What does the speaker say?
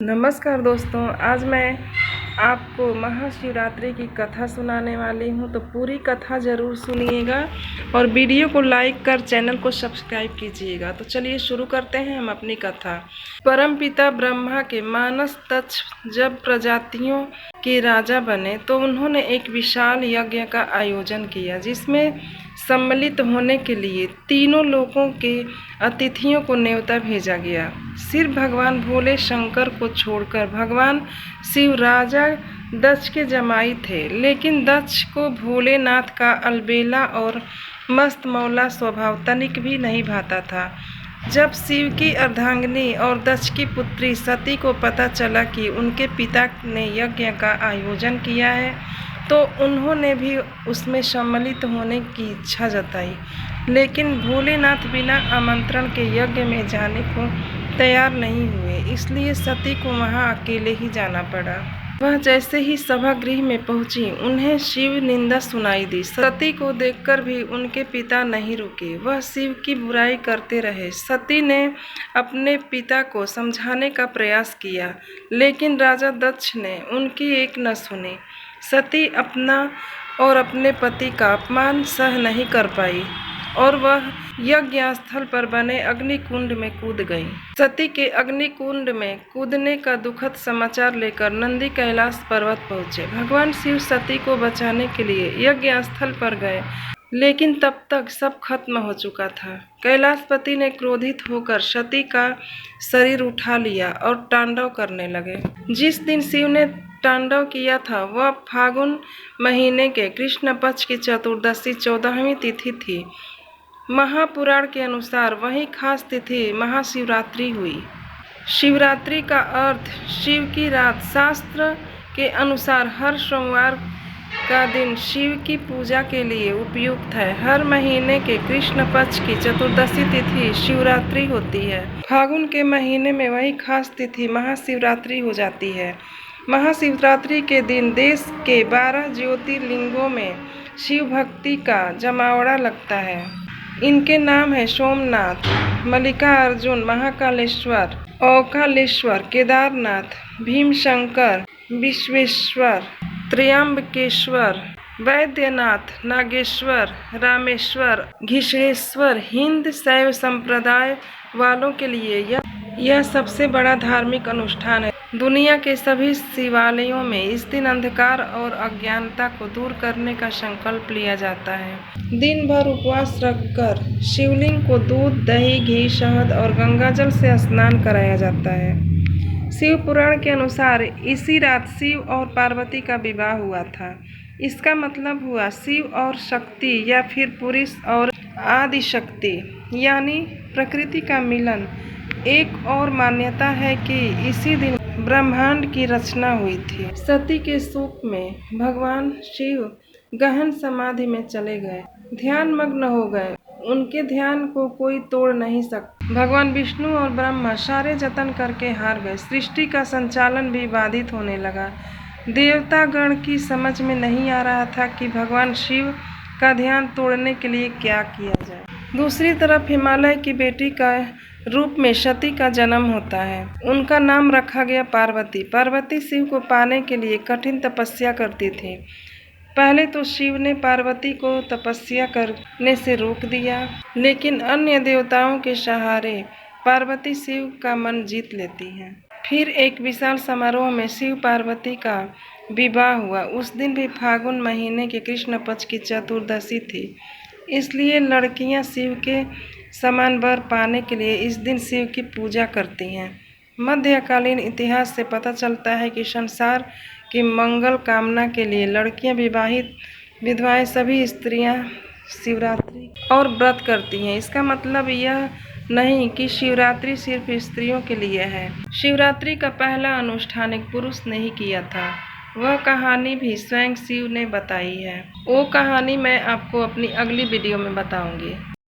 नमस्कार दोस्तों, आज मैं आपको महाशिवरात्रि की कथा सुनाने वाली हूँ। तो पूरी कथा ज़रूर सुनिएगा और वीडियो को लाइक कर चैनल को सब्सक्राइब कीजिएगा। तो चलिए शुरू करते हैं हम अपनी कथा। परमपिता ब्रह्मा के मानस दक्ष जब प्रजातियों के राजा बने तो उन्होंने एक विशाल यज्ञ का आयोजन किया, जिसमें सम्मिलित होने के लिए तीनों लोकों के अतिथियों को न्योता भेजा गया। सिर्फ भगवान भोले शंकर को छोड़कर भगवान शिव राजा दक्ष के जमाई थे, लेकिन दक्ष को भोलेनाथ का अलबेला और मस्त मौला स्वभाव तनिक भी नहीं भाता था। जब शिव की अर्धांगिनी और दक्ष की पुत्री सती को पता चला कि उनके पिता ने यज्ञ का आयोजन किया है, तो उन्होंने भी उसमें सम्मिलित होने की इच्छा जताई, लेकिन भोलेनाथ बिना आमंत्रण के यज्ञ में जाने को तैयार नहीं हुए, इसलिए सती को वहां अकेले ही जाना पड़ा। वह जैसे ही सभागृह में पहुंची, उन्हें शिव निंदा सुनाई दी। सती को देखकर भी उनके पिता नहीं रुके, वह शिव की बुराई करते रहे। सती ने अपने पिता को समझाने का प्रयास किया, लेकिन राजा दक्ष ने उनकी एक न सुनी। सती अपना और अपने पति का अपमान सह नहीं कर पाई और वह यज्ञ स्थल पर बने अग्निकुंड में कूद गई। सती के अग्निकुंड में कूदने का दुखद समाचार लेकर नंदी कैलाश पर्वत पहुंचे। भगवान शिव सती को बचाने के लिए यज्ञ स्थल पर गए, लेकिन तब तक सब खत्म हो चुका था। कैलाशपति ने क्रोधित होकर सती का शरीर उठा लिया और तांडव करने लगे। जिस दिन शिव ने तांडव किया था वह फागुन महीने के कृष्ण पक्ष की चतुर्दशी 14वीं तिथि थी। महापुराण के अनुसार वही खास तिथि महाशिवरात्रि हुई। शिवरात्रि का अर्थ शिव की रात। शास्त्र के अनुसार हर सोमवार का दिन शिव की पूजा के लिए उपयुक्त है। हर महीने के कृष्ण पक्ष की चतुर्दशी तिथि शिवरात्रि होती है। फागुन के महीने में वही खास तिथि महाशिवरात्रि हो जाती है। महाशिवरात्रि के दिन देश के 12 ज्योतिर्लिंगों में शिव भक्ति का जमावड़ा लगता है। इनके नाम है सोमनाथ, मल्लिकार्जुन, महाकालेश्वर, ओंकालेश्वर, केदारनाथ, भीमशंकर, विश्वेश्वर, त्र्यंबकेश्वर, वैद्यनाथ, नागेश्वर, रामेश्वर, घृष्णेश्वर। हिंद शैव संप्रदाय वालों के लिए यह सबसे बड़ा धार्मिक अनुष्ठान है। दुनिया के सभी शिवालयों में इस दिन अंधकार और अज्ञानता को दूर करने का संकल्प लिया जाता है। दिन भर उपवास रखकर शिवलिंग को दूध, दही, घी, शहद और गंगाजल से स्नान कराया जाता है। शिव पुराण के अनुसार इसी रात शिव और पार्वती का विवाह हुआ था। इसका मतलब हुआ शिव और शक्ति या फिर पुरुष और आदि शक्ति यानी प्रकृति का मिलन। एक और मान्यता है कि इसी दिन ब्रह्मांड की रचना हुई थी। सती के शोक में भगवान शिव गहन समाधि में चले गए, ध्यान मग्न हो गए। उनके ध्यान को कोई तोड़ नहीं सकता। भगवान विष्णु और ब्रह्मा सारे जतन करके हार गए। सृष्टि का संचालन भी बाधित होने लगा। देवतागण की समझ में नहीं आ रहा था कि भगवान शिव का ध्यान तोड़ने के लिए क्या किया जाए। दूसरी तरफ हिमालय की बेटी का रूप में सती का जन्म होता है। उनका नाम रखा गया पार्वती। पार्वती शिव को पाने के लिए कठिन तपस्या करती थी। पहले तो शिव ने पार्वती को तपस्या करने से रोक दिया, लेकिन अन्य देवताओं के सहारे पार्वती शिव का मन जीत लेती हैं। फिर एक विशाल समारोह में शिव पार्वती का विवाह हुआ। उस दिन भी फागुन महीने के कृष्ण पक्ष की चतुर्दशी थी, इसलिए लड़कियां शिव के समान वर पाने के लिए इस दिन शिव की पूजा करती हैं। मध्यकालीन इतिहास से पता चलता है कि संसार की मंगल कामना के लिए लड़कियां, विवाहित विधवाएं, सभी स्त्रियां शिवरात्रि और व्रत करती हैं। इसका मतलब यह नहीं कि शिवरात्रि सिर्फ स्त्रियों के लिए है। शिवरात्रि का पहला अनुष्ठान एक पुरुष ने ही किया था। वह कहानी भी स्वयं शिव ने बताई है। वो कहानी मैं आपको अपनी अगली वीडियो में बताऊंगी।